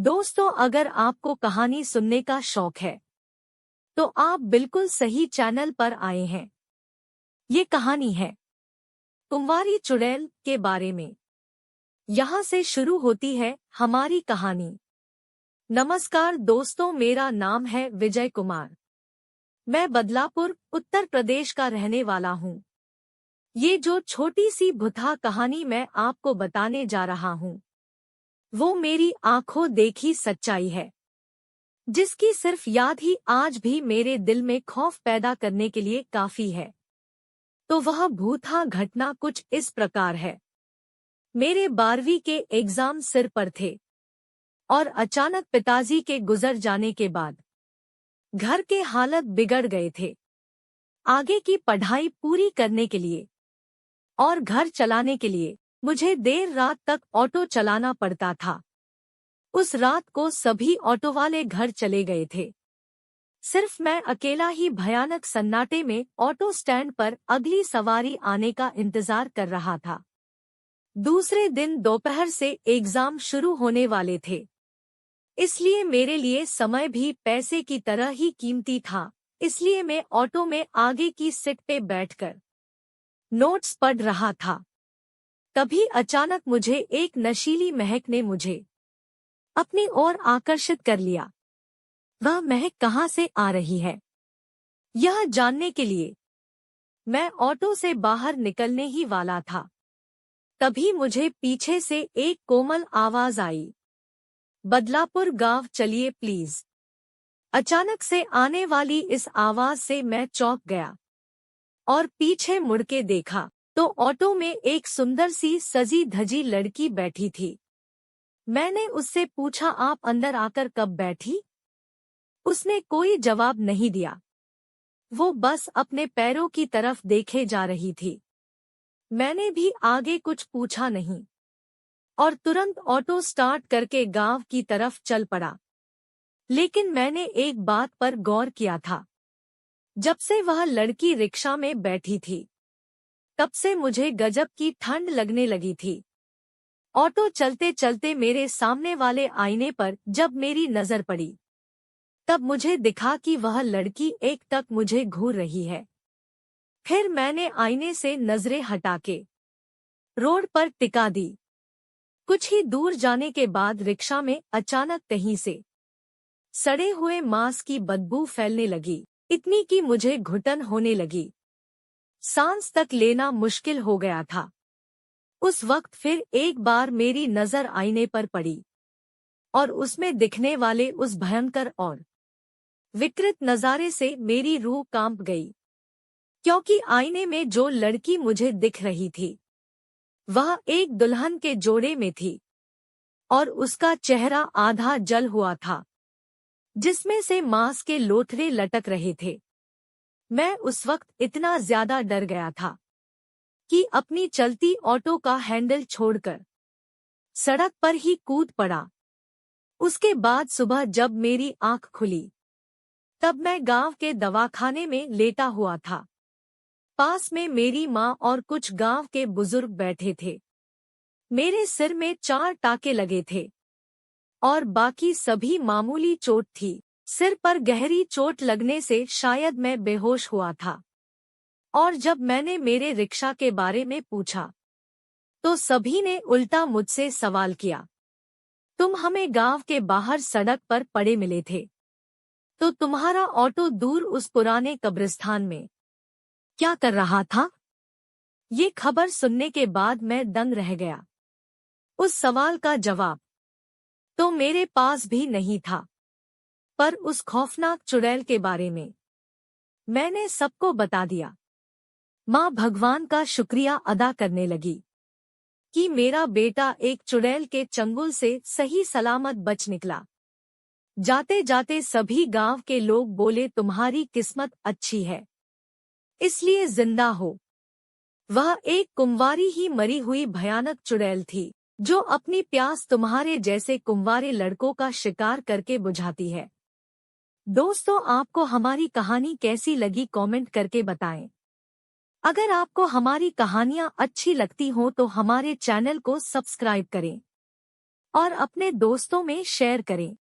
दोस्तों, अगर आपको कहानी सुनने का शौक है तो आप बिल्कुल सही चैनल पर आए हैं। ये कहानी है कुंवारी चुड़ैल के बारे में। यहाँ से शुरू होती है हमारी कहानी। नमस्कार दोस्तों, मेरा नाम है विजय कुमार। मैं बदलापुर, उत्तर प्रदेश का रहने वाला हूँ। ये जो छोटी सी भुतहा कहानी मैं आपको बताने जा रहा हूँ, वो मेरी आंखों देखी सच्चाई है, जिसकी सिर्फ याद ही आज भी मेरे दिल में खौफ पैदा करने के लिए काफी है। तो वह भूतहा घटना कुछ इस प्रकार है। मेरे 12वीं के एग्जाम सिर पर थे और अचानक पिताजी के गुजर जाने के बाद घर के हालत बिगड़ गए थे। आगे की पढ़ाई पूरी करने के लिए और घर चलाने के लिए मुझे देर रात तक ऑटो चलाना पड़ता था। उस रात को सभी ऑटो वाले घर चले गए थे। सिर्फ मैं अकेला ही भयानक सन्नाटे में ऑटो स्टैंड पर अगली सवारी आने का इंतजार कर रहा था। दूसरे दिन दोपहर से एग्जाम शुरू होने वाले थे, इसलिए मेरे लिए समय भी पैसे की तरह ही कीमती था। इसलिए मैं ऑटो में आगे की सीट पे बैठकर नोट्स पढ़ रहा था। तभी अचानक मुझे एक नशीली महक ने मुझे अपनी ओर आकर्षित कर लिया। वह महक कहाँ से आ रही है, यह जानने के लिए मैं ऑटो से बाहर निकलने ही वाला था। तभी मुझे पीछे से एक कोमल आवाज आई, बदलापुर गांव चलिए प्लीज। अचानक से आने वाली इस आवाज से मैं चौंक गया और पीछे मुड़ के देखा तो ऑटो में एक सुंदर सी सजी धजी लड़की बैठी थी। मैंने उससे पूछा, आप अंदर आकर कब बैठी? उसने कोई जवाब नहीं दिया। वो बस अपने पैरों की तरफ देखे जा रही थी। मैंने भी आगे कुछ पूछा नहीं और तुरंत ऑटो स्टार्ट करके गांव की तरफ चल पड़ा। लेकिन मैंने एक बात पर गौर किया था। जब से वह लड़की रिक्शा में बैठी थी, तब से मुझे गजब की ठंड लगने लगी थी। ऑटो चलते चलते मेरे सामने वाले आईने पर जब मेरी नजर पड़ी, तब मुझे दिखा कि वह लड़की एक टक मुझे घूर रही है। फिर मैंने आईने से नजरें हटा के रोड पर टिका दी। कुछ ही दूर जाने के बाद रिक्शा में अचानक कहीं से सड़े हुए मांस की बदबू फैलने लगी, इतनी कि मुझे घुटन होने लगी। सांस तक लेना मुश्किल हो गया था। उस वक्त फिर एक बार मेरी नजर आईने पर पड़ी और उसमें दिखने वाले उस भयंकर और विकृत नजारे से मेरी रूह कांप गई, क्योंकि आईने में जो लड़की मुझे दिख रही थी वह एक दुल्हन के जोड़े में थी और उसका चेहरा आधा जल हुआ था, जिसमें से मांस के लोथड़े लटक रहे थे। मैं उस वक्त इतना ज्यादा डर गया था कि अपनी चलती ऑटो का हैंडल छोड़कर सड़क पर ही कूद पड़ा। उसके बाद सुबह जब मेरी आंख खुली, तब मैं गांव के दवाखाने में लेटा हुआ था। पास में मेरी माँ और कुछ गांव के बुजुर्ग बैठे थे। मेरे सिर में 4 टाके लगे थे और बाकी सभी मामूली चोट थी। सिर पर गहरी चोट लगने से शायद मैं बेहोश हुआ था। और जब मैंने मेरे रिक्शा के बारे में पूछा, तो सभी ने उल्टा मुझसे सवाल किया, तुम हमें गांव के बाहर सड़क पर पड़े मिले थे, तो तुम्हारा ऑटो दूर उस पुराने कब्रिस्तान में क्या कर रहा था? ये खबर सुनने के बाद मैं दंग रह गया। उस सवाल का जवाब तो मेरे पास भी नहीं था, पर उस खौफनाक चुड़ैल के बारे में मैंने सबको बता दिया। माँ भगवान का शुक्रिया अदा करने लगी कि मेरा बेटा एक चुड़ैल के चंगुल से सही सलामत बच निकला। जाते जाते सभी गांव के लोग बोले, तुम्हारी किस्मत अच्छी है, इसलिए जिंदा हो। वह एक कुंवारी ही मरी हुई भयानक चुड़ैल थी, जो अपनी प्यास तुम्हारे जैसे कुंवारे लड़कों का शिकार करके बुझाती है। दोस्तों, आपको हमारी कहानी कैसी लगी कमेंट करके बताएं। अगर आपको हमारी कहानियाँ अच्छी लगती हों तो हमारे चैनल को सब्सक्राइब करें। और अपने दोस्तों में शेयर करें।